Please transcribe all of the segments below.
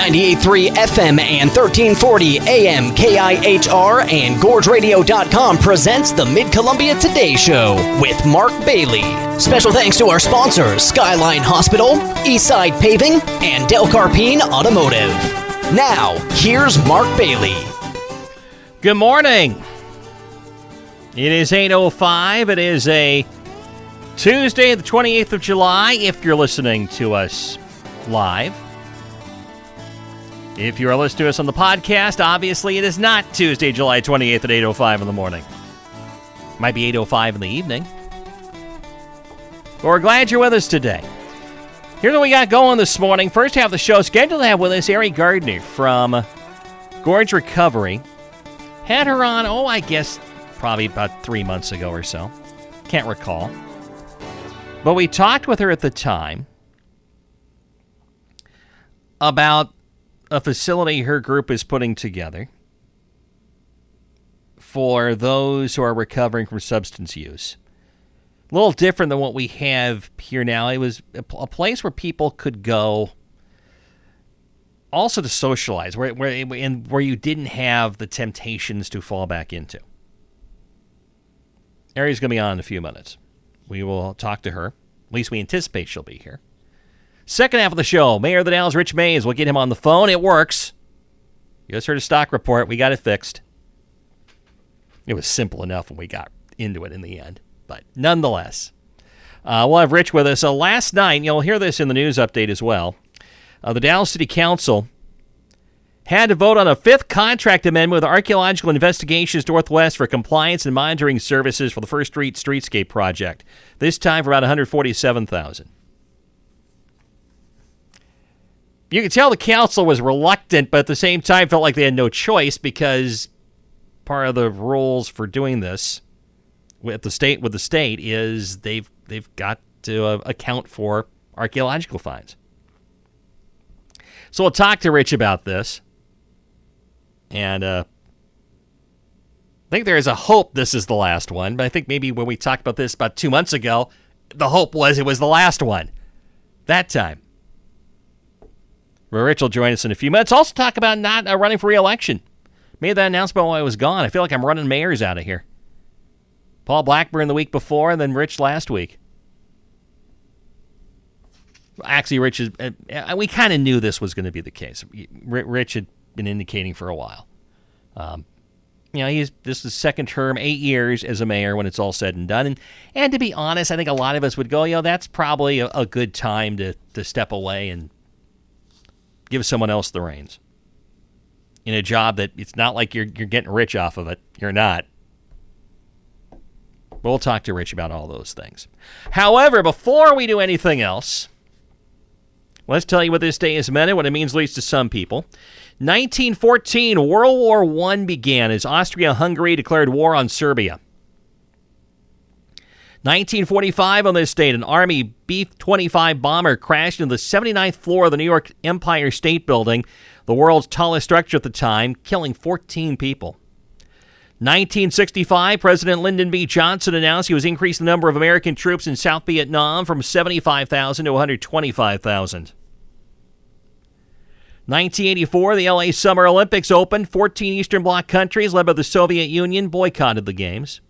98.3 FM and 1340 AM KIHR and GorgeRadio.com presents the Mid-Columbia Today Show with Mark Bailey. Special thanks to our sponsors, Skyline Hospital, Eastside Paving, and Del Carpine Automotive. Now, here's Mark Bailey. Good morning. It is 8:05. It is a Tuesday, the 28th of July, if you're listening to us live. If you are listening to us on the podcast, obviously it is not Tuesday, July 28th at 8:05 in the morning. Might be 8:05 in the evening. But we're glad you're with us today. Here's what we got going this morning. First half of the show, scheduled to have with us Ari Gardner from Gorge Recovery. Had her on, I guess, probably about 3 months ago or so. Can't recall. But we talked with her at the time about a facility her group is putting together for those who are recovering from substance use. A little different than what we have here now. It was a place where people could go also to socialize, where you didn't have the temptations to fall back into. Ari's going to be on in a few minutes. We will talk to her. At least we anticipate she'll be here. Second half of the show, Mayor of the Dalles, Rich Mays. We'll get him on the phone. It works. You just heard a stock report. We got it fixed. It was simple enough when we got into it in the end. But nonetheless, we'll have Rich with us. Last night, you'll hear this in the news update as well, the Dalles City Council had to vote on a fifth contract amendment with Archeological Investigations Northwest for compliance and monitoring services for the First Street Streetscape project. This time for about $147,000. You could tell the council was reluctant, but at the same time felt like they had no choice because part of the rules for doing this with the state is they've got to account for archaeological finds. So we'll talk to Rich about this. And I think there is a hope this is the last one, but I think maybe when we talked about this about 2 months ago, the hope was it was the last one. That time. Rich will join us in a few minutes. Also talk about not running for re-election. Made that announcement while I was gone. I feel like I'm running mayors out of here. Paul Blackburn the week before, and then Rich last week. Actually, Rich is. We kind of knew this was going to be the case. Rich had been indicating for a while. This is his second term, 8 years as a mayor when it's all said and done. And to be honest, I think a lot of us would go, that's probably a good time to step away and give someone else the reins. In a job that it's not like you're getting rich off of it. You're not. But we'll talk to Rich about all those things. However, before we do anything else, let's tell you what this day has meant and what it means at least to some people. 1914, World War I began as Austria-Hungary declared war on Serbia. 1945, on this date, an Army B-25 bomber crashed into the 79th floor of the New York Empire State Building, the world's tallest structure at the time, killing 14 people. 1965, President Lyndon B. Johnson announced he was increasing the number of American troops in South Vietnam from 75,000 to 125,000. 1984, the LA Summer Olympics opened. 14 Eastern Bloc countries, led by the Soviet Union, boycotted the games.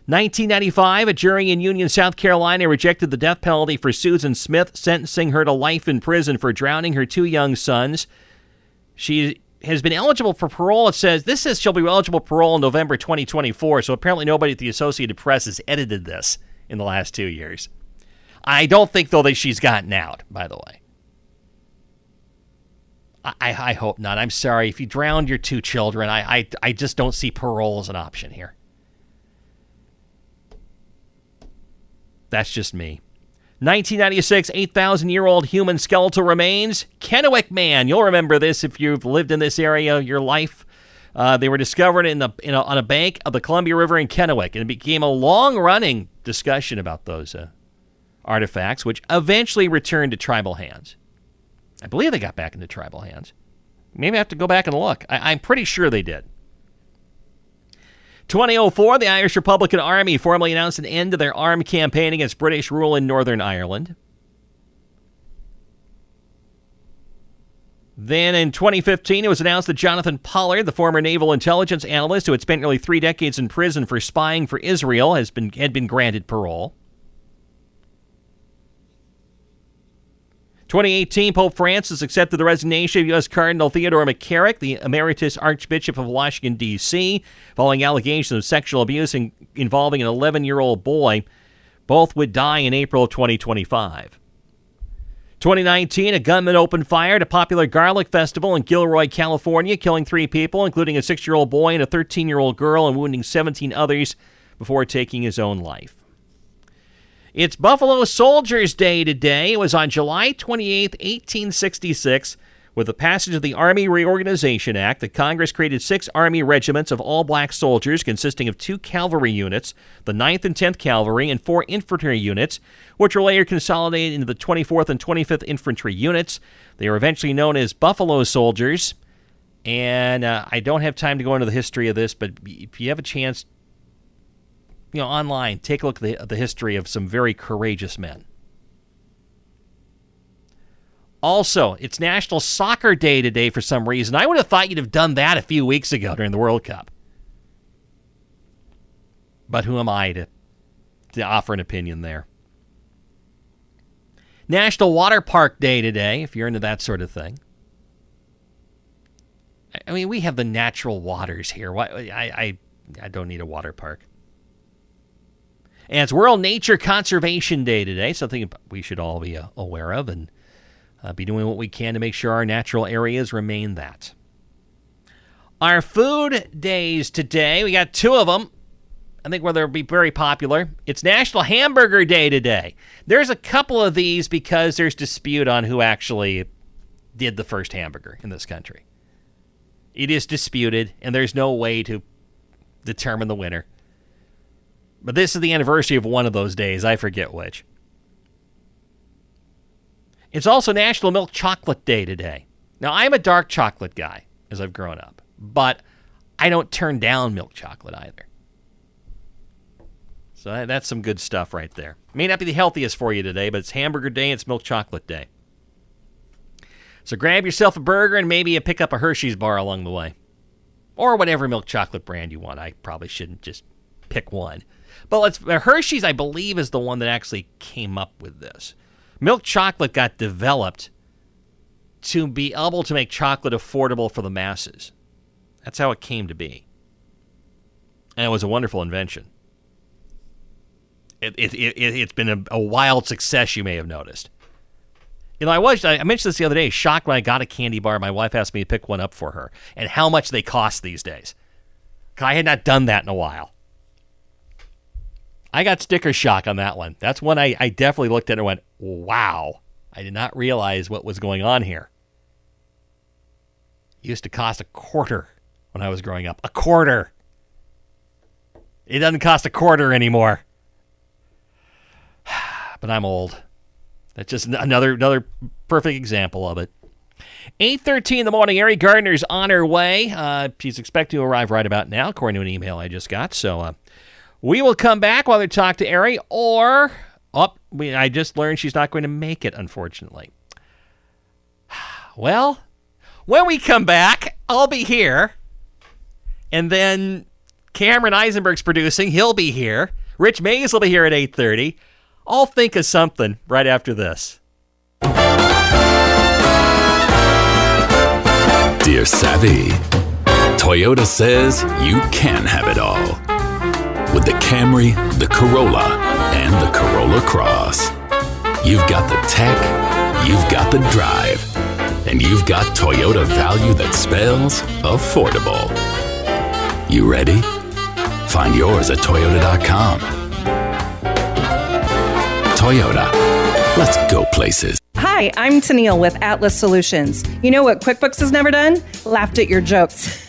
1995, a jury in Union, South Carolina rejected the death penalty for Susan Smith, sentencing her to life in prison for drowning her 2 young sons. She has been eligible for parole. This says she'll be eligible for parole in November 2024, so apparently nobody at the Associated Press has edited this in the last 2 years. I don't think, though, that she's gotten out, by the way. I hope not. I'm sorry. If you drowned your 2 children, I just don't see parole as an option here. That's just me. 1996, 8,000-year-old human skeletal remains. Kennewick Man. You'll remember this if you've lived in this area your life. They were discovered on a bank of the Columbia River in Kennewick, and it became a long-running discussion about those artifacts, which eventually returned to tribal hands. I believe they got back into tribal hands. Maybe I have to go back and look. I'm pretty sure they did. 2004, the Irish Republican Army formally announced an end to their armed campaign against British rule in Northern Ireland. Then in 2015, it was announced that Jonathan Pollard, the former naval intelligence analyst who had spent nearly 3 decades in prison for spying for Israel, had been granted parole. 2018, Pope Francis accepted the resignation of U.S. Cardinal Theodore McCarrick, the emeritus Archbishop of Washington, D.C., following allegations of sexual abuse involving an 11-year-old boy. Both would die in April of 2025. 2019, a gunman opened fire at a popular garlic festival in Gilroy, California, killing 3 people, including a 6-year-old boy and a 13-year-old girl, and wounding 17 others before taking his own life. It's Buffalo Soldiers Day today. It was on July 28, 1866, with the passage of the Army Reorganization Act, that Congress created 6 Army regiments of all-black soldiers consisting of 2 cavalry units, the 9th and 10th Cavalry, and 4 infantry units, which were later consolidated into the 24th and 25th Infantry units. They were eventually known as Buffalo Soldiers, and I don't have time to go into the history of this, but if you have a chance, online, take a look at the history of some very courageous men. Also, it's National Soccer Day today for some reason. I would have thought you'd have done that a few weeks ago during the World Cup. But who am I to offer an opinion there? National Water Park Day today, if you're into that sort of thing. I mean, we have the natural waters here. Why I don't need a water park. And it's World Nature Conservation Day today, something we should all be aware of and be doing what we can to make sure our natural areas remain that. Our food days today, we got 2 of them. I think they'll be very popular. It's National Hamburger Day today. There's a couple of these because there's dispute on who actually did the first hamburger in this country. It is disputed, and there's no way to determine the winner. But this is the anniversary of one of those days. I forget which. It's also National Milk Chocolate Day today. Now, I'm a dark chocolate guy as I've grown up, but I don't turn down milk chocolate either. So that's some good stuff right there. May not be the healthiest for you today, but it's Hamburger Day, it's Milk Chocolate Day. So grab yourself a burger and maybe pick up a Hershey's bar along the way. Or whatever milk chocolate brand you want. I probably shouldn't just pick one. But Hershey's, I believe, is the one that actually came up with this. Milk chocolate got developed to be able to make chocolate affordable for the masses. That's how it came to be. And it was a wonderful invention. It's been a wild success, you may have noticed. I mentioned this the other day, shocked when I got a candy bar. My wife asked me to pick one up for her, and how much they cost these days. I had not done that in a while. I got sticker shock on that one. That's one I definitely looked at and went, wow, I did not realize what was going on here. It used to cost $0.25 when I was growing up. $0.25. It doesn't cost $0.25 anymore. But I'm old. That's just another perfect example of it. 8:13 in the morning, Ari Gardner's on her way. She's expected to arrive right about now, according to an email I just got. So we will come back while they talk to Ari, or I just learned she's not going to make it, unfortunately. Well, when we come back, I'll be here. And then Cameron Eisenberg's producing. He'll be here. Rich Mays will be here at 8:30. I'll think of something right after this. Dear Savvy, Toyota says you can have it all. With the Camry, the Corolla, and the Corolla Cross. You've got the tech, you've got the drive, and you've got Toyota value that spells affordable. You ready? Find yours at Toyota.com. Toyota. Let's go places. Hi, I'm Tennille with Atlas Solutions. You know what QuickBooks has never done? Laughed at your jokes.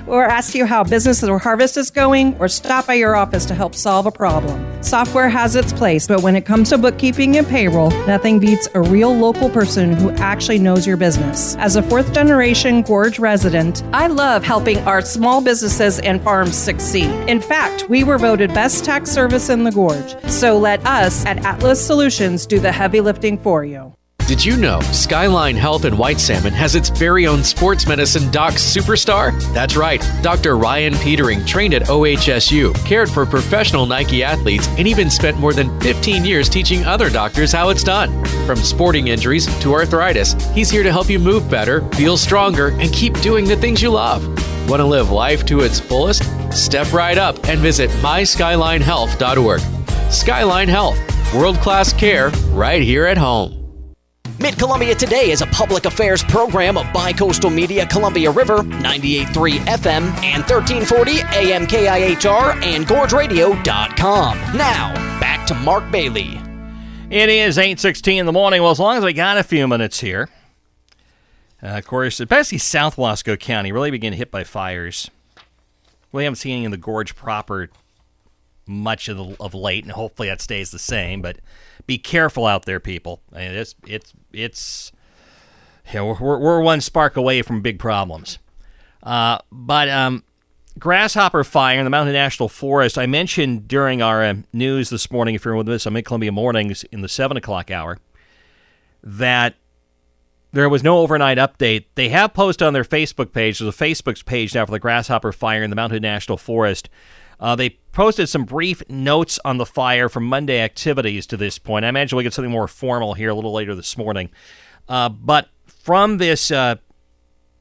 Or asked you how business or harvest is going, or stopped by your office to help solve a problem. Software has its place, but when it comes to bookkeeping and payroll, nothing beats a real local person who actually knows your business. As a fourth-generation Gorge resident, I love helping our small businesses and farms succeed. In fact, we were voted best tax service in the Gorge. So let us at Atlas Solutions do the heavy lifting for you. Did you know Skyline Health in White Salmon has its very own sports medicine doc superstar? That's right. Dr. Ryan Petering trained at OHSU, cared for professional Nike athletes, and even spent more than 15 years teaching other doctors how it's done. From sporting injuries to arthritis, he's here to help you move better, feel stronger, and keep doing the things you love. Want to live life to its fullest? Step right up and visit myskylinehealth.org. Skyline Health, world-class care right here at home. Mid-Columbia Today is a public affairs program of Bicoastal Media, Columbia River, 98.3 FM and 1340 AM KIHR and GorgeRadio.com. Now, back to Mark Bailey. It is 8:16 in the morning. Well, as long as I got a few minutes here. Of course, especially South Wasco County really began hit by fires. We haven't seen any in the gorge proper much of late, and hopefully that stays the same, but be careful out there, people. I mean, it's you know, we're one spark away from big problems. But Grasshopper Fire in the Mountain National Forest, I mentioned during our news this morning, if you're with us on Mid-Columbia Mornings in the 7 o'clock hour, that there was no overnight update. They have posted on their Facebook page, there's a Facebook page now for the Grasshopper Fire in the Mountain National Forest. They posted some brief notes on the fire from Monday activities to this point. I imagine we'll get something more formal here a little later this morning. But from this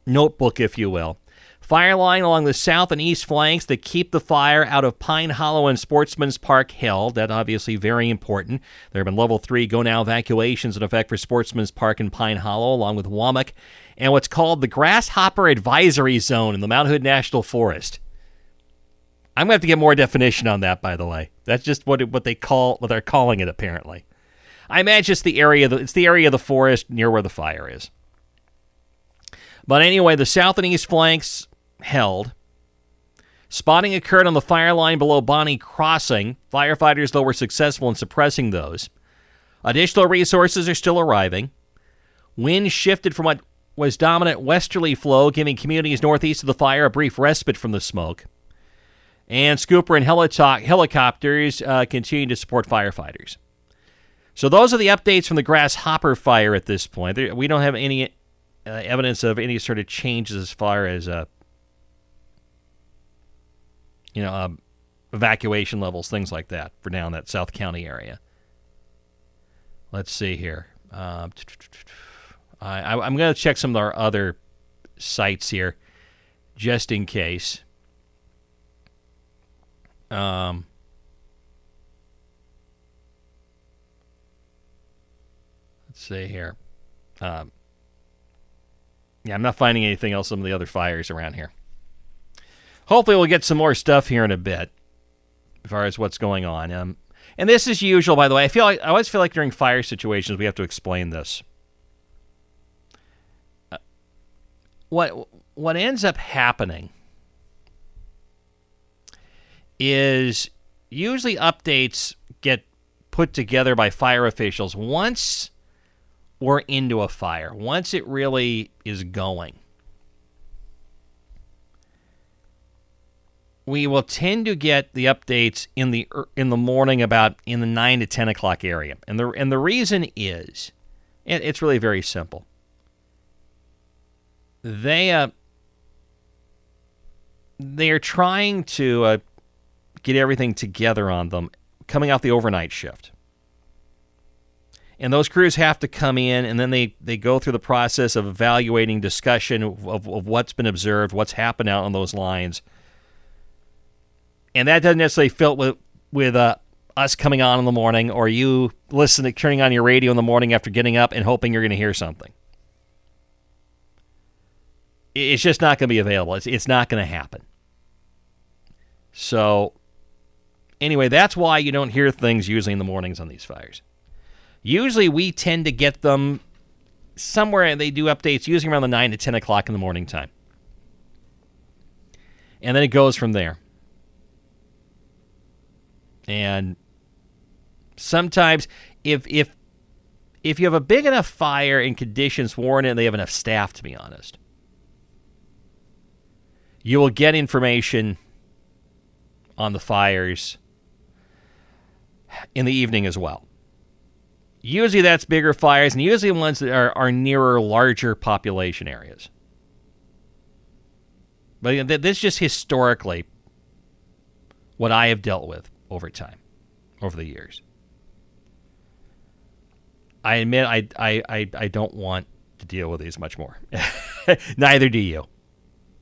notebook, if you will, fire line along the south and east flanks that keep the fire out of Pine Hollow and Sportsman's Park held. That obviously very important. There have been level 3 go now evacuations in effect for Sportsman's Park and Pine Hollow, along with Womack, and what's called the Grasshopper Advisory Zone in the Mount Hood National Forest. I'm going to have to get more definition on that, by the way. That's just what they're calling it, apparently. I imagine it's the area of the forest near where the fire is. But anyway, the south and east flanks held. Spotting occurred on the fire line below Bonnie Crossing. Firefighters, though, were successful in suppressing those. Additional resources are still arriving. Wind shifted from what was dominant westerly flow, giving communities northeast of the fire a brief respite from the smoke. And Scooper and helicopters continue to support firefighters. So those are the updates from the Grasshopper Fire at this point. We don't have any evidence of any sort of changes as far as evacuation levels, things like that, for down that South County area. Let's see here. I'm going to check some of our other sites here, just in case. Let's see here. I'm not finding anything else on the other fires around here. Hopefully we'll get some more stuff here in a bit as far as what's going on. And this is usual, by the way. I always feel like during fire situations we have to explain this. What ends up happening is usually updates get put together by fire officials once we're into a fire, once it really is going. We will tend to get the updates in the morning, about in the 9 to 10 o'clock area, and the reason is, it's really very simple. They are trying to get everything together on them coming off the overnight shift. And those crews have to come in, and then they go through the process of evaluating, discussion of what's been observed, what's happened out on those lines. And that doesn't necessarily fit with us coming on in the morning, or you turning on your radio in the morning after getting up and hoping you're going to hear something. It's just not going to be available. It's not going to happen. So anyway, that's why you don't hear things usually in the mornings on these fires. Usually we tend to get them somewhere, and they do updates usually around the 9 to 10 o'clock in the morning time. And then it goes from there. And sometimes if you have a big enough fire and conditions warrant it, and they have enough staff, to be honest, you will get information on the fires in the evening as well. Usually that's bigger fires, and usually ones that are nearer larger population areas. But this is just historically what I have dealt with over time, over the years. I admit I don't want to deal with these much more. Neither do you.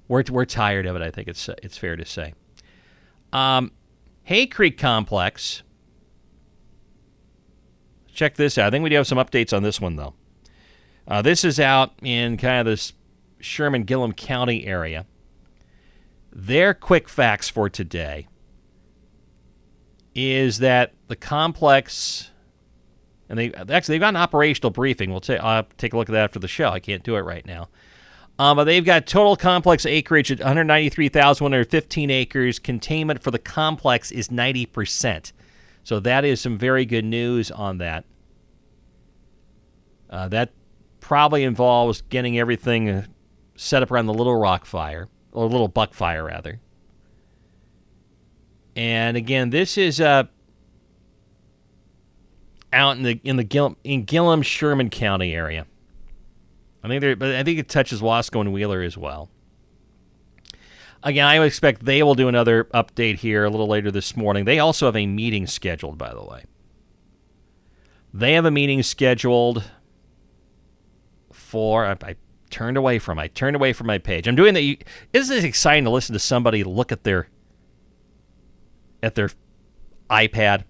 We're tired of it, I think it's fair to say. Hay Creek Complex. Check this out. I think we do have some updates on this one, though. This is out in kind of this Sherman-Gillum County area. Their quick facts for today is that the complex, and they've got an operational briefing. I'll take a look at that after the show. I can't do it right now. But they've got total complex acreage at 193,115 acres. Containment for the complex is 90%. So that is some very good news on that. That probably involves getting everything set up around the Little Rock fire, or Little Buck fire, rather. And again, this is out in Gillum, Sherman County area. I think it touches Wasco and Wheeler as well. Again, I would expect they will do another update here a little later this morning. They also have a meeting scheduled, by the way. They have a meeting scheduled for... I turned away from my page. I'm doing that. Isn't it exciting to listen to somebody look at their iPad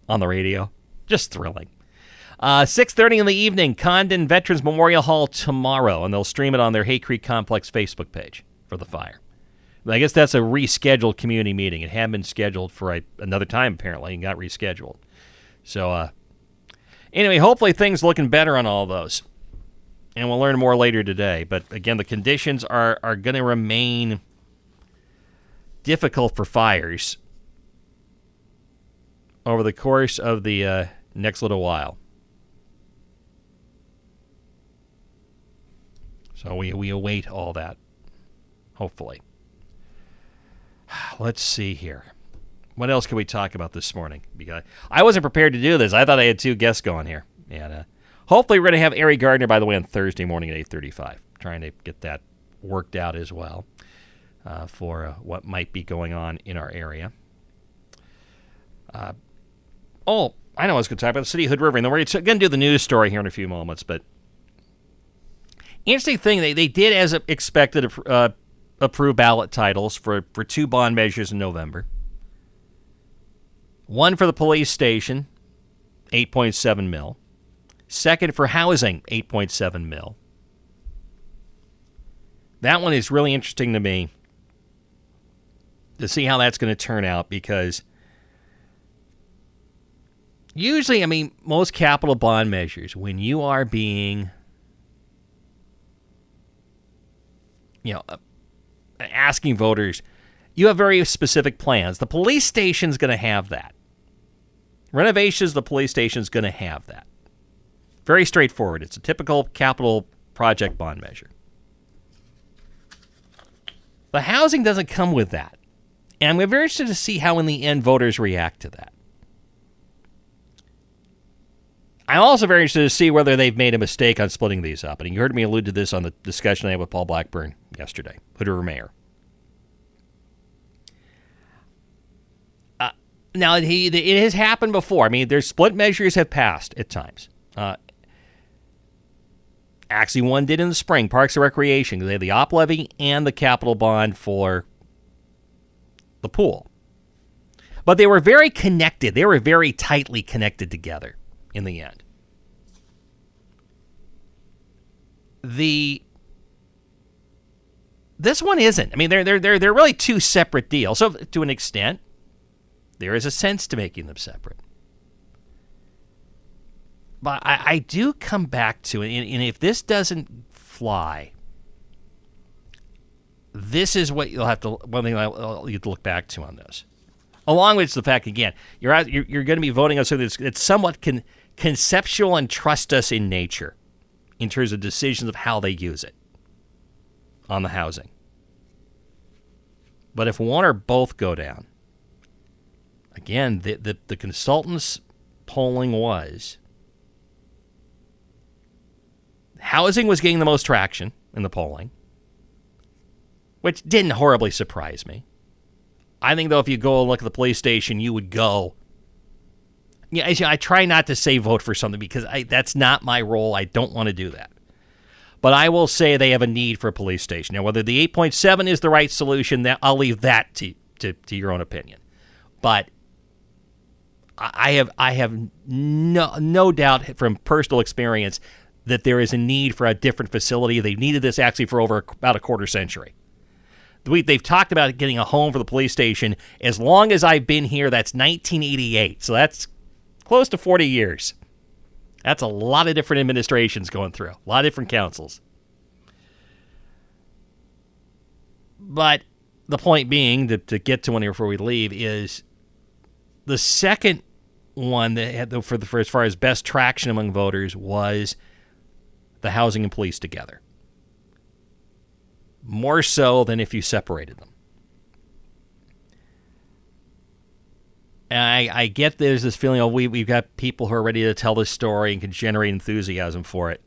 on the radio? Just thrilling. 6:30 in the evening, Condon Veterans Memorial Hall tomorrow, and they'll stream it on their Hay Creek Complex Facebook page for the fire. I guess that's a rescheduled community meeting. It had been scheduled for another time, apparently, and got rescheduled. So, anyway, hopefully things looking better on all those. And we'll learn more later today. But, again, the conditions are going to remain difficult for fires over the course of the next little while. So we await all that, hopefully. Let's see here. What else can we talk about this morning? Because I wasn't prepared to do this. I thought I had two guests going here. And hopefully we're going to have Ari Gardner, by the way, on Thursday morning at 8:35. Trying to get that worked out as well for what might be going on in our area. I know I was going to talk about the City of Hood River. And then we're going to do the news story here in a few moments. But interesting thing, they did, as expected, approve ballot titles for two bond measures in November. One for the police station, $8.7 million. Second for housing, $8.7 million. That one is really interesting to me to see how that's going to turn out, because usually, most capital bond measures, when you are being, asking voters, you have very specific plans. The police station's going to have that. Renovations, the police station's going to have that. Very straightforward. It's a typical capital project bond measure. The housing doesn't come with that. And I'm very interested to see how, in the end, voters react to that. I'm also very interested to see whether they've made a mistake on splitting these up. And you heard me allude to this on the discussion I had with Paul Blackburn yesterday, Hood River Mayor. Now, it has happened before. Their split measures have passed at times. Actually, one did in the spring, Parks and Recreation. They had the op levy and the capital bond for the pool. But they were very connected. They were very tightly connected together in the end. This one isn't. They're really two separate deals. So to an extent, there is a sense to making them separate. But I do come back to it, and if this doesn't fly, this is what you'll have to, one thing you have to look back to on this. Along with the fact, again, you're going to be voting on something that's somewhat conceptual and trust us in nature in terms of decisions of how they use it on the housing. But if one or both go down, again, the consultants' polling was Housing was getting the most traction in the polling, which didn't horribly surprise me. I think, though, if you go and look at the police station, you would go. Yeah, I try not to say vote for something because that's not my role. I don't want to do that. But I will say they have a need for a police station. Now, whether the 8.7 is the right solution, I'll leave that to your own opinion. But I have no doubt from personal experience that there is a need for a different facility. They've needed this actually for about a quarter century. They've talked about getting a home for the police station. As long as I've been here, that's 1988. So that's close to 40 years. That's a lot of different administrations going through, a lot of different councils. But the point being, to get to one here before we leave, is the second one that had for as far as best traction among voters was the housing and police together. More so than if you separated them. And I get there's this feeling, we've got people who are ready to tell this story and can generate enthusiasm for it.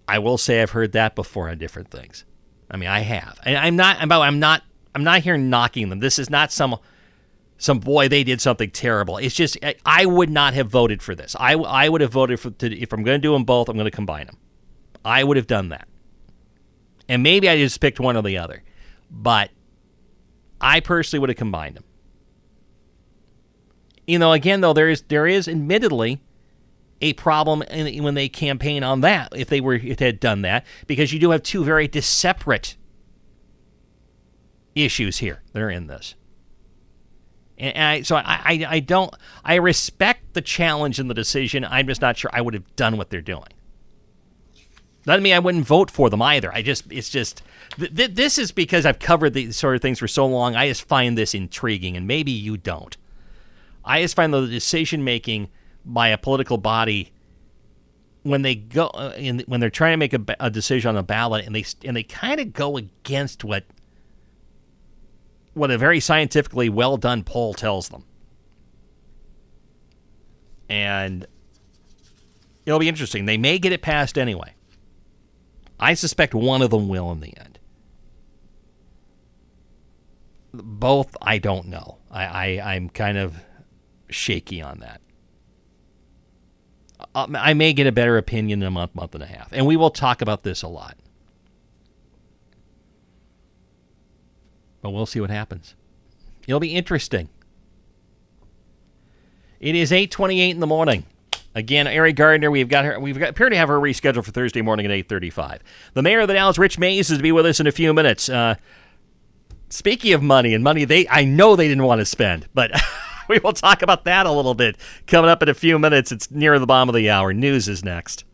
I will say I've heard that before on different things. I mean, I have. And I'm not here knocking them. This is not some boy, they did something terrible. It's just I would not have voted for this. I would have voted if I'm going to do them both, I'm going to combine them. I would have done that. And maybe I just picked one or the other. But I personally would have combined them. Again, though, there is admittedly a problem when they campaign on that, if they had done that, because you do have two very separate issues here that are in this. And I respect the challenge and the decision. I'm just not sure I would have done what they're doing. Doesn't mean I wouldn't vote for them either. This is because I've covered these sort of things for so long. I just find this intriguing, and maybe you don't. I just find the decision making by a political body when they go when they're trying to make a decision on a ballot, and they kind of go against what a very scientifically well done poll tells them, and it'll be interesting. They may get it passed anyway. I suspect one of them will in the end. Both, I don't know. I'm kind of shaky on that. I may get a better opinion in a month and a half. And we will talk about this a lot. But we'll see what happens. It'll be interesting. It is 8:28 in the morning. Again, Ari Gardner, we appear to have her rescheduled for Thursday morning at 8:35. The mayor of the Dalles, Rich Mays, is to be with us in a few minutes. Speaking of money, I know they didn't want to spend, but we will talk about that a little bit coming up in a few minutes. It's near the bottom of the hour. News is next.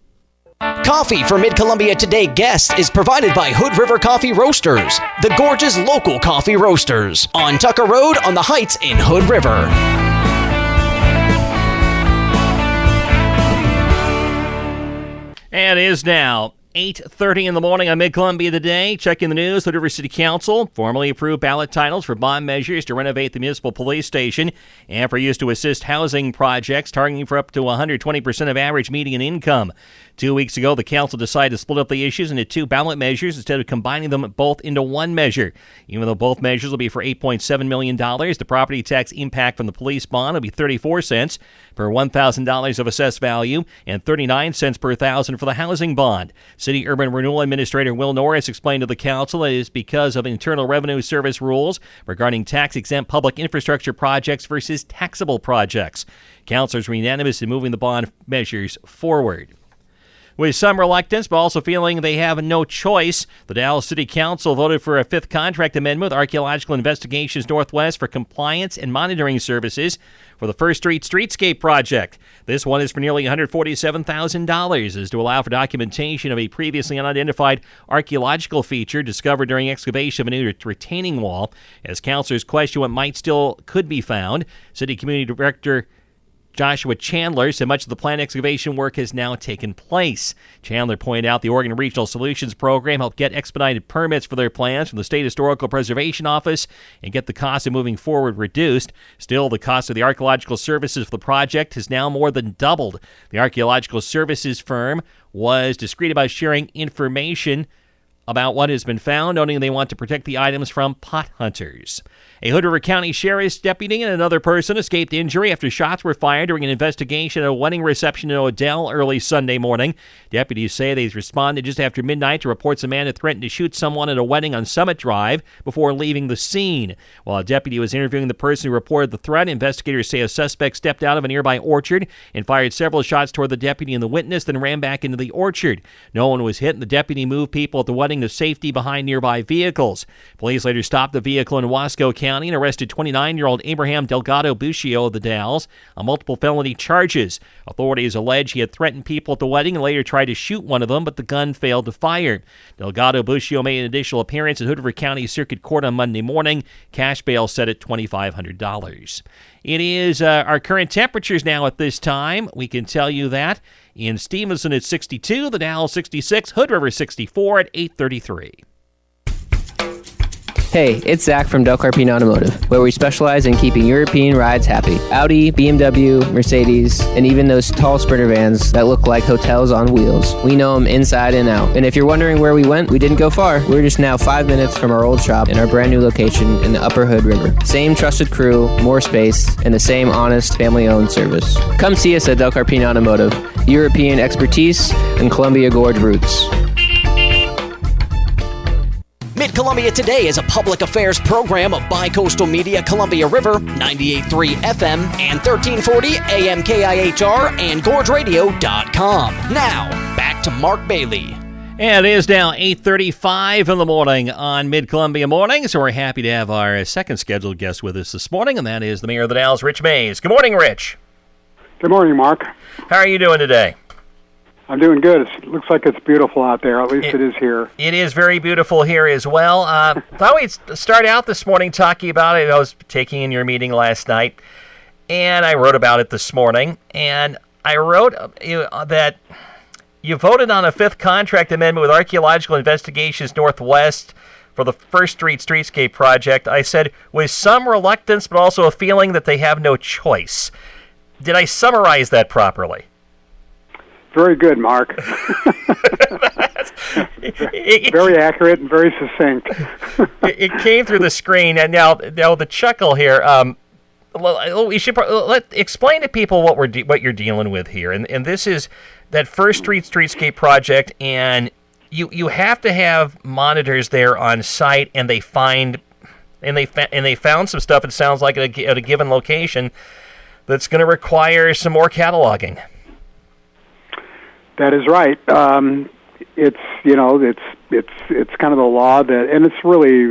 Coffee for Mid-Columbia Today guests is provided by Hood River Coffee Roasters, the gorgeous local coffee roasters, on Tucker Road on the Heights in Hood River. And it is now 8:30 in the morning on Mid-Columbia Today. Checking the news, the River City Council formally approved ballot titles for bond measures to renovate the municipal police station and for use to assist housing projects targeting for up to 120% of average median income. 2 weeks ago, the council decided to split up the issues into two ballot measures instead of combining them both into one measure. Even though both measures will be for $8.7 million, the property tax impact from the police bond will be 34 cents per $1,000 of assessed value and 39 cents per $1,000 for the housing bond. City Urban Renewal Administrator Will Norris explained to the council it is because of Internal Revenue Service rules regarding tax-exempt public infrastructure projects versus taxable projects. Councilors were unanimous in moving the bond measures forward. With some reluctance, but also feeling they have no choice, the Dalles City Council voted for a fifth contract amendment with Archeological Investigations Northwest for compliance and monitoring services for the First Street Streetscape project. This one is for nearly $147,000, is to allow for documentation of a previously unidentified archeological feature discovered during excavation of a new retaining wall. As councilors question what could be found, City Community Director Joshua Chandler said much of the planned excavation work has now taken place. Chandler pointed out the Oregon Regional Solutions Program helped get expedited permits for their plans from the State Historical Preservation Office and get the cost of moving forward reduced. Still, the cost of the archaeological services for the project has now more than doubled. The archaeological services firm was discreet about sharing information about what has been found, noting they want to protect the items from pot hunters. A Hood River County Sheriff's deputy and another person escaped injury after shots were fired during an investigation at a wedding reception in Odell early Sunday morning. Deputies say they responded just after midnight to reports a man had threatened to shoot someone at a wedding on Summit Drive before leaving the scene. While a deputy was interviewing the person who reported the threat, investigators say a suspect stepped out of a nearby orchard and fired several shots toward the deputy and the witness, then ran back into the orchard. No one was hit, and the deputy moved people at the wedding to safety behind nearby vehicles. Police later stopped the vehicle in Wasco County and arrested 29-year-old Abraham Delgado Buccio of the Dalles on multiple felony charges. Authorities allege he had threatened people at the wedding and later tried to shoot one of them, but the gun failed to fire. Delgado Buccio made an additional appearance at Hood River County Circuit Court on Monday morning. Cash bail set at $2,500. It is our current temperatures now at this time. We can tell you that. In Stevenson at 62, the Dalles 66, Hood River 64 at 8:33. Hey, it's Zach from Del Carpino Automotive, where we specialize in keeping European rides happy. Audi, BMW, Mercedes, and even those tall Sprinter vans that look like hotels on wheels. We know them inside and out. And if you're wondering where we went, we didn't go far. We're just now 5 minutes from our old shop in our brand new location in the Upper Hood River. Same trusted crew, more space, and the same honest, family-owned service. Come see us at Del Carpino Automotive. European expertise and Columbia Gorge roots. Mid-Columbia Today is a public affairs program of Bi-Coastal Media Columbia River, 98.3 FM and 1340 AM KIHR and GorgeRadio.com. Now, back to Mark Bailey. And it is now 8:35 in the morning on Mid-Columbia Morning, so we're happy to have our second scheduled guest with us this morning, and that is the Mayor of the Dalles, Rich Mays. Good morning, Rich. Good morning, Mark. How are you doing today? I'm doing good. It looks like it's beautiful out there. At least it is here. It is very beautiful here as well. Thought we'd start out this morning talking about it. I was taking in your meeting last night, and I wrote about it this morning. And I wrote that you voted on a fifth contract amendment with Archaeological Investigations Northwest for the First Street Streetscape project. I said, with some reluctance, but also a feeling that they have no choice. Did I summarize that properly? Very good, Mark. Very accurate and very succinct. It came through the screen, and now the chuckle here. We should explain to people what you're dealing with here, and this is that First Street Streetscape project, and you have to have monitors there on site, and they found some stuff. It sounds like at a given location that's going to require some more cataloging. That is right. It's kind of the law that, and it's really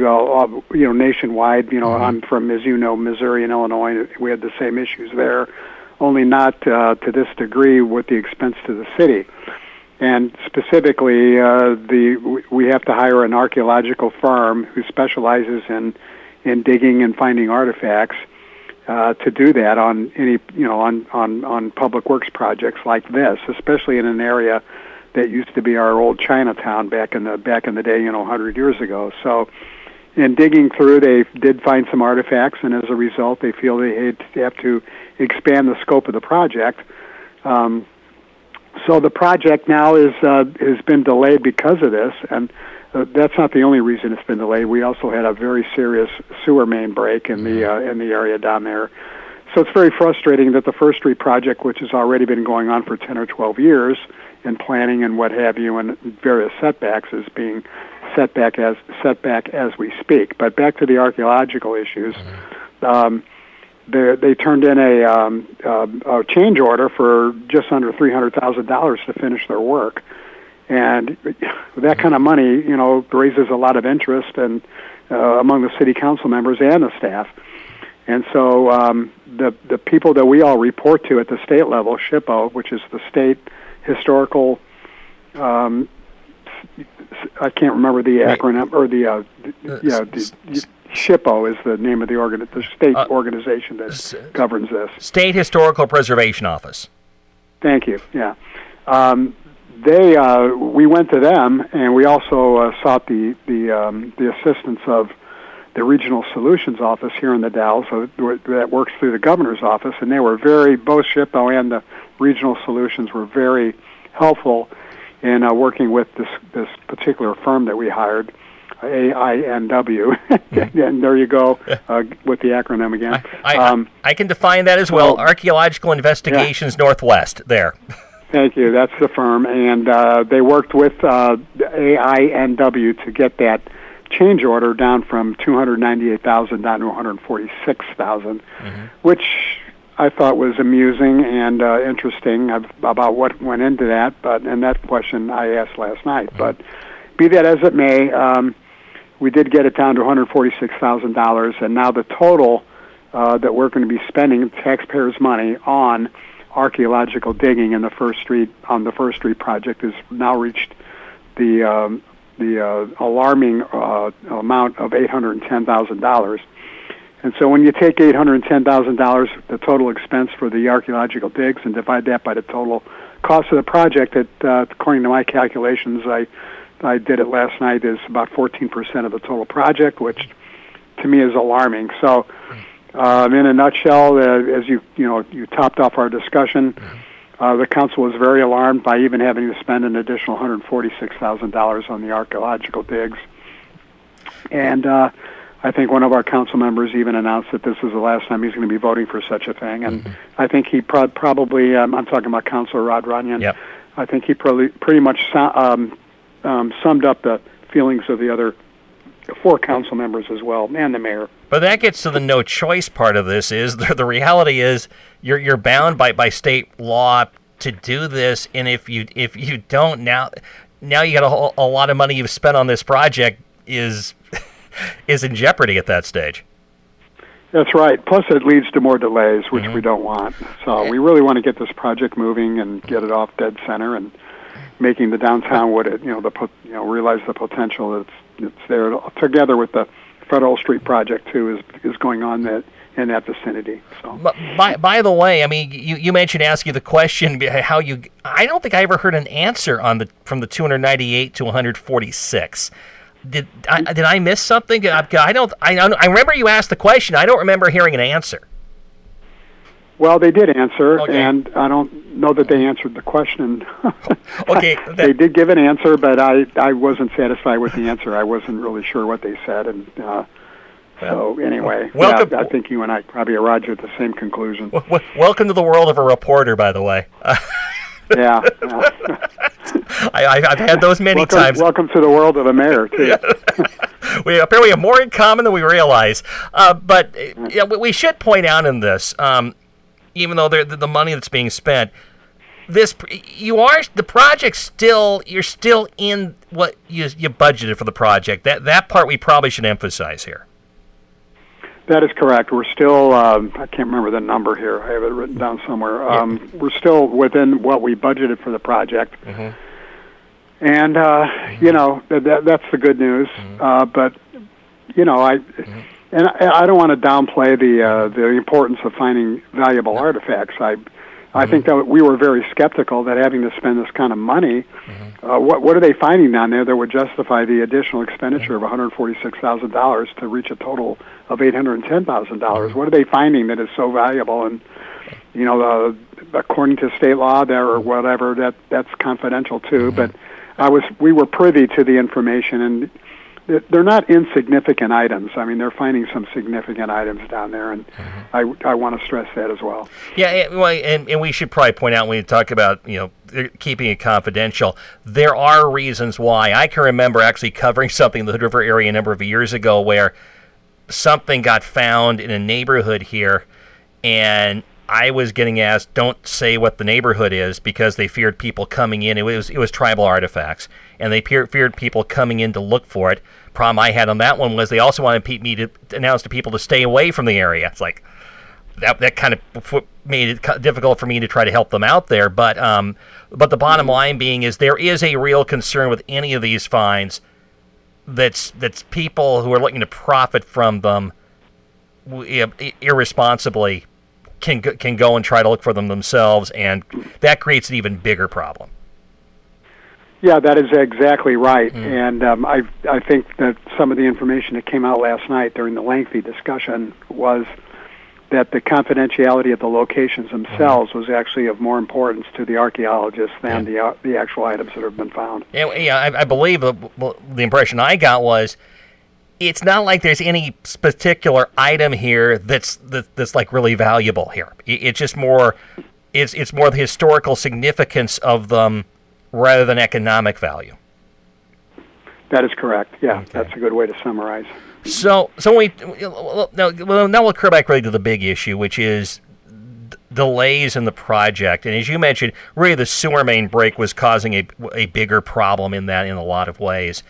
nationwide. I'm from, as you know, Missouri and Illinois. We had the same issues there, only not to this degree with the expense to the city. And specifically, we have to hire an archaeological firm who specializes in digging and finding artifacts. To do that on any, on public works projects like this, especially in an area that used to be our old Chinatown back in the day, 100 years ago. So, in digging through, they did find some artifacts, and as a result, they feel they have to expand the scope of the project. So the project now has been delayed because of this, and that's not the only reason it's been delayed. We also had a very serious sewer main break in the area down there. So it's very frustrating that the First Street project, which has already been going on for 10 or 12 years in planning and what have you, and various setbacks, is being set back as we speak. But back to the archaeological issues. They turned in a change order for just under $300,000 to finish their work. And that kind of money, raises a lot of interest and among the city council members and the staff. And so the people that we all report to at the state level, SHPO, which is the State Historical, I can't remember the acronym, or SHPO is the name of the state organization that governs this. State Historical Preservation Office. Thank you. Yeah. We went to them, and we also sought the assistance of the Regional Solutions Office here in the Dalles that works through the governor's office, and they were both SHPO and the Regional Solutions were very helpful in working with this particular firm that we hired, AINW. And there you go with the acronym again. I can define that as well. Archaeological Investigations Northwest. There. Thank you. That's the firm, and they worked with AINW to get that change order down from $298,000 down to $146,000, which I thought was amusing and interesting about what went into that. And that question I asked last night. But be that as it may, we did get it down to $146,000, and now the total that we're going to be spending taxpayers' money on archaeological digging in the First Street project has now reached the alarming amount of $810,000. And so when you take $810,000, the total expense for the archaeological digs, and divide that by the total cost of the project, according to my calculations, I did it last night, is about 14% of the total project, which to me is alarming. So in a nutshell, as you topped off our discussion, the council was very alarmed by even having to spend an additional $146,000 on the archaeological digs. And I think one of our council members even announced that this is the last time he's going to be voting for such a thing. And I think he probably, I'm talking about Councilor Rod Runyon, I think he pretty much summed up the feelings of the other 4 council members as well, and the mayor. But that gets to the no choice part of this. Is the reality is you're bound by state law to do this, and if you don't now you got a lot of money you've spent on this project is in jeopardy at that stage. That's right. Plus, it leads to more delays, which we don't want. So we really want to get this project moving and get it off dead center and making the downtown what it realize the potential that's there, together with the Federal Street project too is going on in that vicinity. So, by the way, I mean you mentioned asking the question how you. I don't think I ever heard an answer from the 298 to 146. Did I miss something? I remember you asked the question. I don't remember hearing an answer. Well, they did answer, and I don't know that they answered the question. Okay. They did give an answer, but I wasn't satisfied with the answer. I wasn't really sure what they said, and so anyway, I think you and I probably arrived at the same conclusion. Welcome to the world of a reporter, by the way. Yeah. I've had those many times. Welcome to the world of a mayor, too. We apparently have more in common than we realize. But we should point out in this, even though the money that's being spent, the project you're still in what you budgeted for the project. That part we probably should emphasize here. That is correct. We're still, I can't remember the number here. I have it written down somewhere. We're still within what we budgeted for the project. And, that's the good news. But, I don't want to downplay the importance of finding valuable artifacts. I think that we were very skeptical that having to spend this kind of money, what are they finding down there that would justify the additional expenditure of $146,000 to reach a total of $810,000? What are they finding that is so valuable? And according to state law, there or whatever, that's confidential too. But we were privy to the information, and they're not insignificant items. I mean, they're finding some significant items down there, and I want to stress that as well. Yeah, well, and we should probably point out when we talk about keeping it confidential, there are reasons why. I can remember actually covering something in the Hood River area a number of years ago where something got found in a neighborhood here, and I was getting asked, don't say what the neighborhood is, because they feared people coming in. It was tribal artifacts, and they feared people coming in to look for it. Problem I had on that one was they also wanted me to announce to people to stay away from the area. It's like that kind of made it difficult for me to try to help them out there. But the bottom line being is there is a real concern with any of these finds that's people who are looking to profit from them irresponsibly can go and try to look for them themselves, and that creates an even bigger problem. Yeah, that is exactly right. And I think that some of the information that came out last night during the lengthy discussion was that the confidentiality of the locations themselves was actually of more importance to the archaeologists than the actual items that have been found. Yeah, I believe the impression I got was it's not like there's any particular item here that's like really valuable here. It's just more it's more the historical significance of them rather than economic value. That is correct. Yeah, that's a good way to summarize. So now we'll curve back really to the big issue, which is delays in the project. And as you mentioned, really the sewer main break was causing a bigger problem in a lot of ways.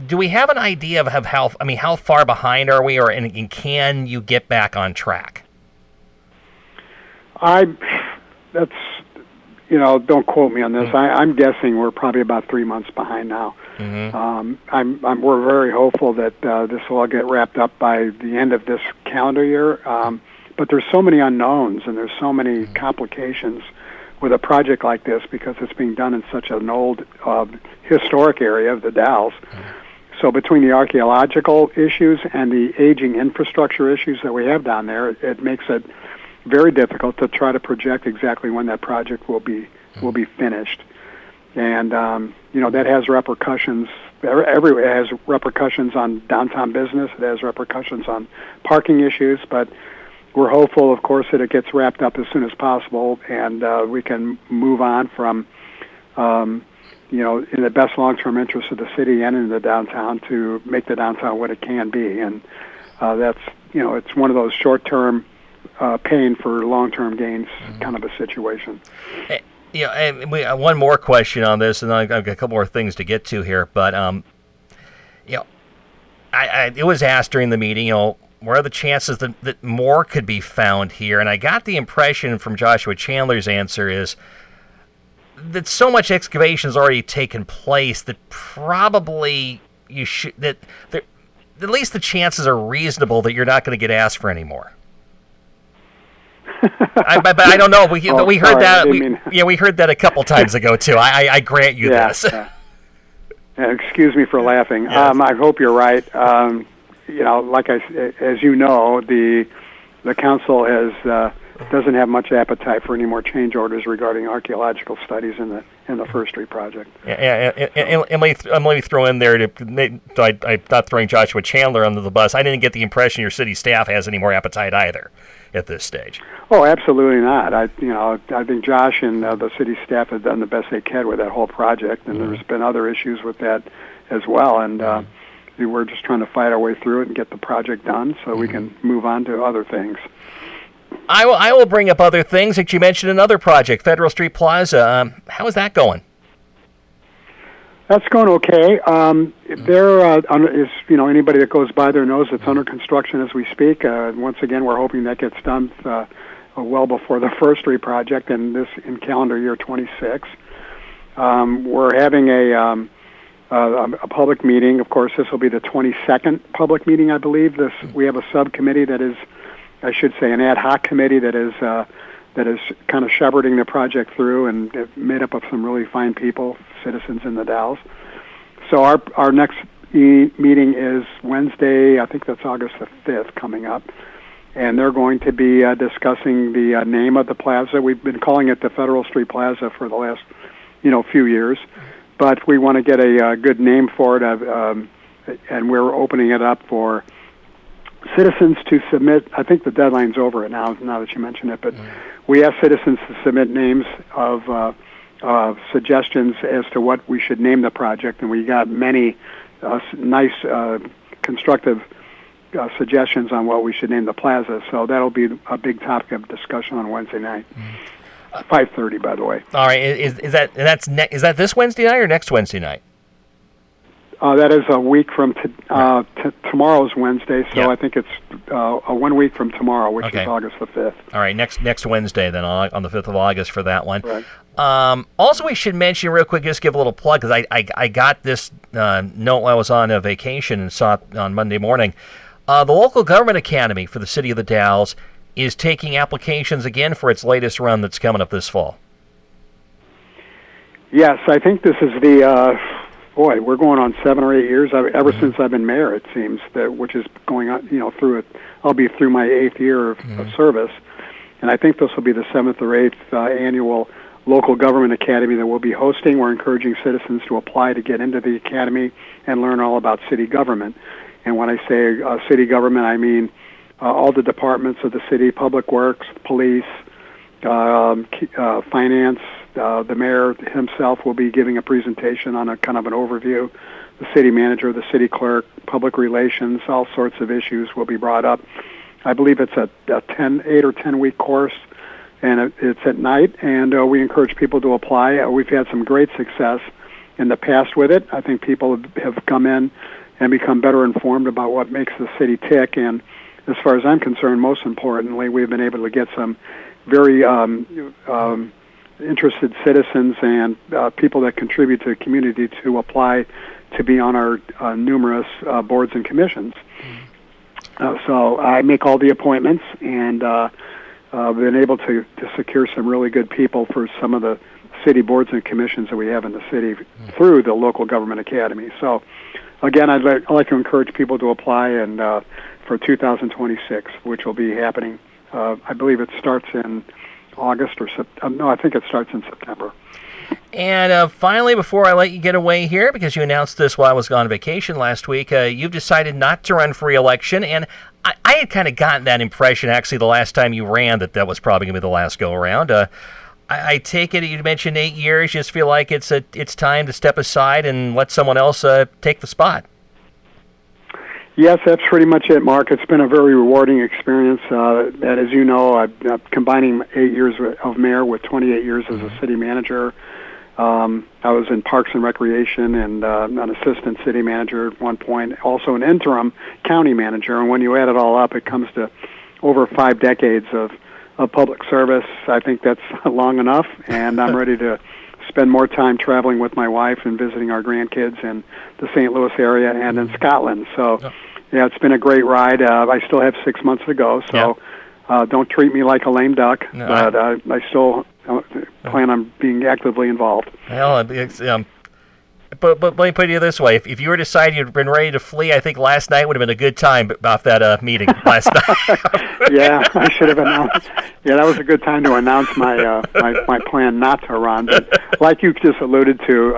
Do we have an idea of how far behind are we, and can you get back on track? Don't quote me on this. I'm guessing we're probably about 3 months behind now. We're very hopeful that this will all get wrapped up by the end of this calendar year. But there's so many unknowns and there's so many complications with a project like this because it's being done in such an old historic area of the Dalles. So between the archaeological issues and the aging infrastructure issues that we have down there, it makes it very difficult to try to project exactly when that project will be finished. And that has repercussions. It has repercussions on downtown business. It has repercussions on parking issues. But we're hopeful, of course, that it gets wrapped up as soon as possible, and we can move on from, in the best long-term interest of the city and in the downtown to make the downtown what it can be. And that's it's one of those short-term pain for long-term gains kind of a situation. And one more question on this, and I've got a couple more things to get to here. But it was asked during the meeting, what are the chances that more could be found here? And I got the impression from Joshua Chandler's answer is that so much excavation has already taken place that probably at least the chances are reasonable that you're not going to get asked for any more. But I don't know. We heard that. We heard that a couple times ago too. I grant you this. Excuse me for laughing. Yes. I hope you're right. As you know, the council doesn't have much appetite for any more change orders regarding archaeological studies in the First Street project. And let me throw in there I'm not throwing Joshua Chandler under the bus. I didn't get the impression your city staff has any more appetite either at this stage. Oh, absolutely not. I think Josh and the city staff have done the best they can with that whole project, and there's been other issues with that as well. And we're just trying to fight our way through it and get the project done so we can move on to other things. I will bring up other things that you mentioned. Another project, Federal Street Plaza. How is that going? That's going okay. Anybody that goes by there knows it's under construction as we speak. Once again, we're hoping that gets done well before the First Street project, and this in calendar year 26. We're having a public meeting. Of course, this will be the 22nd public meeting, I believe. We have a subcommittee that is, I should say, an ad hoc committee that is kind of shepherding the project through, and made up of some really fine people, citizens in the Dalles. So our next meeting is Wednesday. I think that's August the 5th coming up, and they're going to be discussing the name of the plaza. We've been calling it the Federal Street Plaza for the last few years, but we want to get a good name for it, and we're opening it up for citizens to submit. I think the deadline's over now that you mention it, but we asked citizens to submit names of suggestions as to what we should name the project, and we got many nice, constructive suggestions on what we should name the plaza. So that'll be a big topic of discussion on Wednesday night. 5:30, by the way. All right, is that this Wednesday night or next Wednesday night? That is a week from tomorrow's Wednesday, so I think it's 1 week from tomorrow, which is August the 5th. All right, next Wednesday then, on the 5th of August for that one. Right. Also, we should mention real quick, just give a little plug, because I got this note while I was on a vacation and saw it on Monday morning. The Local Government Academy for the City of the Dalles is taking applications again for its latest run that's coming up this fall. Yes, I think this is we're going on 7 or 8 years, ever since I've been mayor, it seems, which is going on, through it. I'll be through my 8th year of service, and I think this will be the 7th or 8th annual Local Government Academy that we'll be hosting. We're encouraging citizens to apply to get into the academy and learn all about city government. And when I say city government, I mean all the departments of the city: public works, police, finance. The mayor himself will be giving a presentation on a kind of an overview. The city manager, the city clerk, public relations, all sorts of issues will be brought up. I believe it's a 8 or 10 week course, and it's at night, and we encourage people to apply. We've had some great success in the past with it. I think people have come in and become better informed about what makes the city tick, and as far as I'm concerned, most importantly, we've been able to get some very interested citizens and people that contribute to the community to apply to be on our numerous boards and commissions. So I make all the appointments, and been able to secure some really good people for some of the city boards and commissions that we have in the city through the Local Government Academy. So again, I'd like to encourage people to apply and for 2026, which will be happening. I believe it starts in August or I think it starts in September. And finally, before I let you get away here, because you announced this while I was on vacation last week, you've decided not to run for re-election, and I had kind of gotten that impression, actually, the last time you ran, that was probably going to be the last go-around. I take it you mentioned 8 years. You just feel like it's time to step aside and let someone else take the spot. Yes, that's pretty much it, Mark. It's been a very rewarding experience. And as you know, I'm combining 8 years of mayor with 28 years as a city manager. I was in Parks and Recreation and an assistant city manager at one point, also an interim county manager. And when you add it all up, it comes to over 5 decades of public service. I think that's long enough, and I'm ready to spend more time traveling with my wife and visiting our grandkids in the St. Louis area and in Scotland. So, yeah, it's been a great ride. I still have 6 months to go, so don't treat me like a lame duck, but I still plan on being actively involved. Well, but let me put it this way. If you were deciding you'd been ready to flee, I think last night would have been a good time off that meeting last night. Yeah, I should have announced. Yeah, that was a good time to announce my my plan not to run. But like you just alluded to,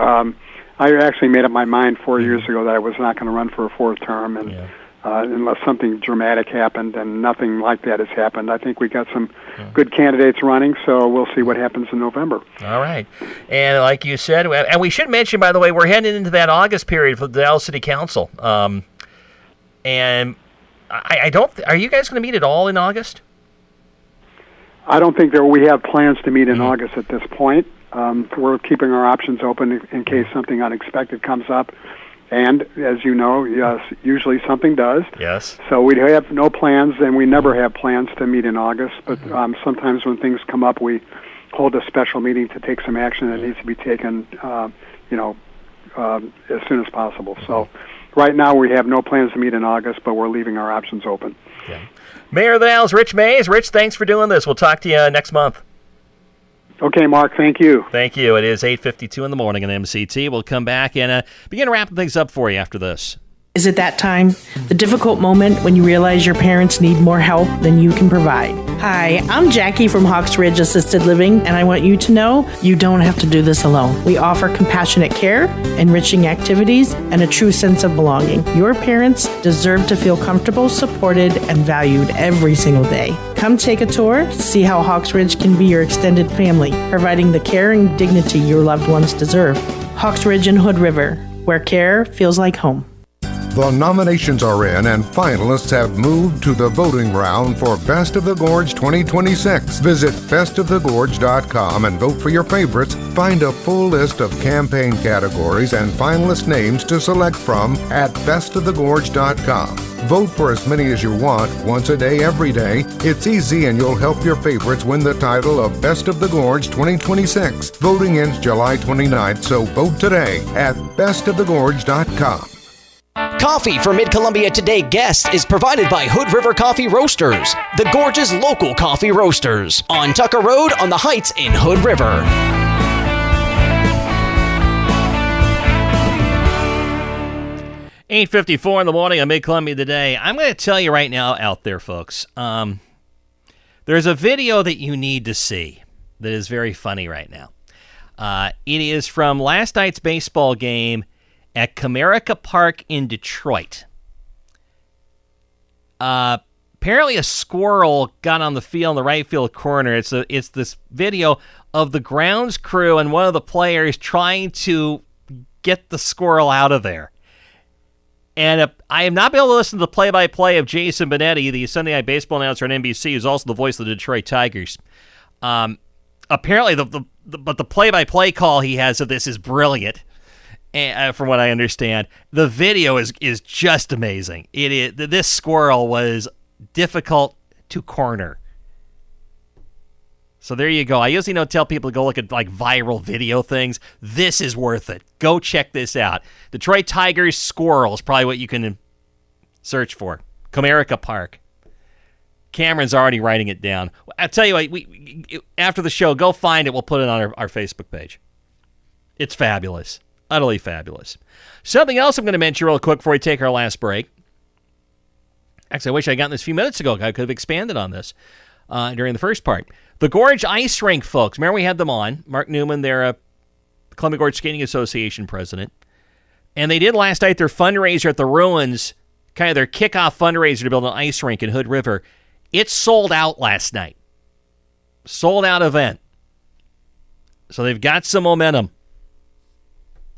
I actually made up my mind 4 years ago that I was not going to run for a fourth term, and unless something dramatic happened, and nothing like that has happened. I think we got some good candidates running, so we'll see what happens in November. All right. And like you said, and we should mention, by the way, we're heading into that August period for the Dalles City Council. And I don't, are you guys going to meet at all in August? I don't think we have plans to meet in August at this point. We're keeping our options open in case something unexpected comes up. And, as you know, yes, usually something does. Yes. So we have no plans, and we never have plans to meet in August. But sometimes when things come up, we hold a special meeting to take some action that needs to be taken, as soon as possible. So right now we have no plans to meet in August, but we're leaving our options open. Okay. Mayor of the Dalles, Rich Mays. Rich, thanks for doing this. We'll talk to you next month. Okay, Mark, thank you. Thank you. It is 8:52 in the morning on MCT. We'll come back and begin wrapping things up for you after this. Is it that time? The difficult moment when you realize your parents need more help than you can provide. Hi, I'm Jackie from Hawks Ridge Assisted Living, and I want you to know you don't have to do this alone. We offer compassionate care, enriching activities, and a true sense of belonging. Your parents deserve to feel comfortable, supported, and valued every single day. Come take a tour, see how Hawks Ridge can be your extended family, providing the care and dignity your loved ones deserve. Hawks Ridge and Hood River, where care feels like home. The nominations are in and finalists have moved to the voting round for Best of the Gorge 2026. Visit bestofthegorge.com and vote for your favorites. Find a full list of campaign categories and finalist names to select from at bestofthegorge.com. Vote for as many as you want, once a day, every day. It's easy and you'll help your favorites win the title of Best of the Gorge 2026. Voting ends July 29th, so vote today at bestofthegorge.com. Coffee for Mid-Columbia Today guests is provided by Hood River Coffee Roasters, the Gorge's local coffee roasters, on Tucker Road on the Heights in Hood River. 8:54 in the morning on Mid-Columbia Today. I'm going to tell you right now out there, folks, there's a video that you need to see that is very funny right now. It is from last night's baseball game at Comerica Park in Detroit. Apparently a squirrel got on the field in the right field corner. It's this video of the grounds crew and one of the players trying to get the squirrel out of there. And I have not been able to listen to the play-by-play of Jason Benetti, the Sunday Night Baseball announcer on NBC, who's also the voice of the Detroit Tigers. Apparently, but the play-by-play call he has of this is brilliant, from what I understand. The video is just amazing. This squirrel was difficult to corner. So there you go. I usually don't tell people to go look at like viral video things. This is worth it. Go check this out. Detroit Tigers squirrel is probably what you can search for. Comerica Park. Cameron's already writing it down. I'll tell you what, we after the show, go find it. We'll put it on our Facebook page. It's fabulous. Utterly fabulous. Something else I'm going to mention real quick before we take our last break. Actually, I wish I had gotten this a few minutes ago. I could have expanded on this during the first part. The Gorge Ice Rink, folks. Remember we had them on. Mark Newman, they're Columbia Gorge Skating Association president. And they did last night their fundraiser at the Ruins, kind of their kickoff fundraiser to build an ice rink in Hood River. It sold out last night. Sold out event. So they've got some momentum.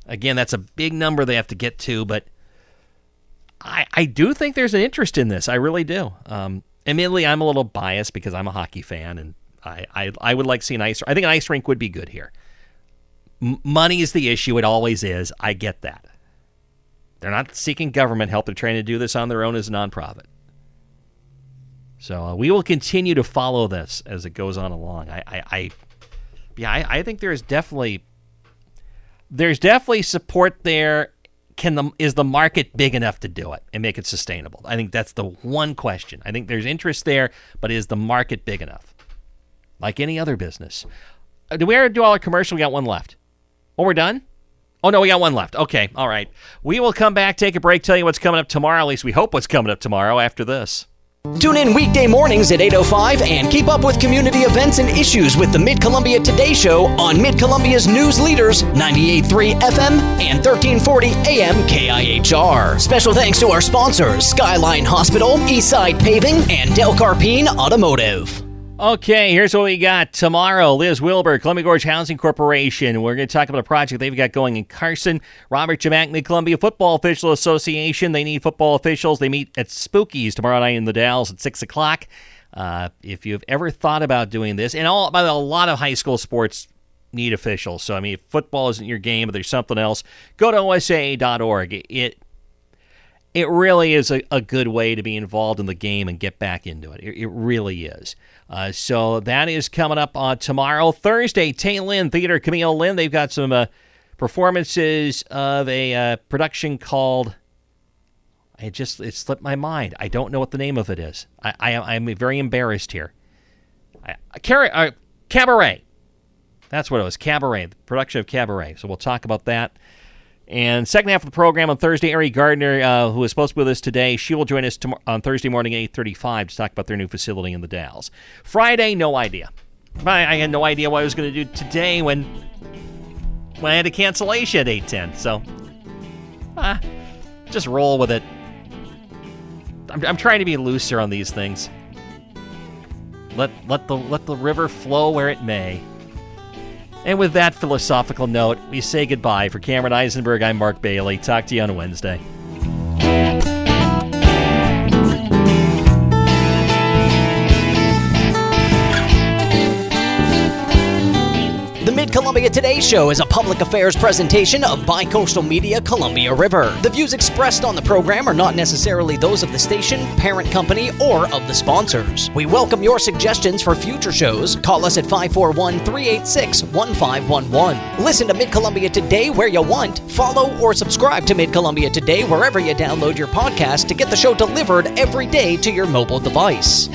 Again, that's a big number they have to get to, but I do think there's an interest in this. I really do. Admittedly, I'm a little biased because I'm a hockey fan, and I would like to see an ice. I think an ice rink would be good here. Money is the issue. It always is. I get that. They're not seeking government help. They're trying to do this on their own as a nonprofit. So we will continue to follow this as it goes on along. I think there's definitely support there. Is the market big enough to do it and make it sustainable? I think that's the one question. I think there's interest there, but is the market big enough? Like any other business. Did we ever do all our commercial? We got one left. Oh, we're done? Oh, no, we got one left. Okay, all right. We will come back, take a break, tell you what's coming up tomorrow. At least we hope what's coming up tomorrow after this. Tune in weekday mornings at 8:05 and keep up with community events and issues with the Mid-Columbia Today Show on Mid-Columbia's news leaders, 98.3 FM and 1340 AM KIHR. Special thanks to our sponsors, Skyline Hospital, Eastside Paving, and Del Carpine Automotive. Okay, here's what we got tomorrow. Liz Wilbur, Columbia Gorge Housing Corporation. We're going to talk about a project they've got going in Carson. Robert Jamack, Mid-Columbia Football Official Association. They need football officials. They meet at Spookies tomorrow night in the Dalles at 6 o'clock. If you've ever thought about doing this, and by the way, a lot of high school sports need officials. So, I mean, if football isn't your game, but there's something else, go to OSA.org. It really is a good way to be involved in the game and get back into it. It really is. So that is coming up on tomorrow. Thursday, Tay Lynn Theater, Camille Lynn. They've got some performances of a production called, it slipped my mind. I don't know what the name of it is. I'm very embarrassed here. Cabaret. That's what it was, Cabaret, the production of Cabaret. So we'll talk about that. And second half of the program on Thursday, Ari Gardner, who is supposed to be with us today, she will join us on Thursday morning at 8:35 to talk about their new facility in the Dalles. Friday, no idea. I had no idea what I was going to do today when I had a cancellation at 8:10. So, just roll with it. I'm trying to be looser on these things. Let the river flow where it may. And with that philosophical note, we say goodbye. For Cameron Eisenberg, I'm Mark Bailey. Talk to you on Wednesday. The The Mid-Columbia Today Show is a public affairs presentation of Bicoastal Media Columbia River. The views expressed on the program are not necessarily those of the station, parent company, or of the sponsors. We welcome your suggestions for future shows. Call us at 541-386-1511. Listen to Mid-Columbia Today where you want. Follow or subscribe to Mid-Columbia Today wherever you download your podcast to get the show delivered every day to your mobile device.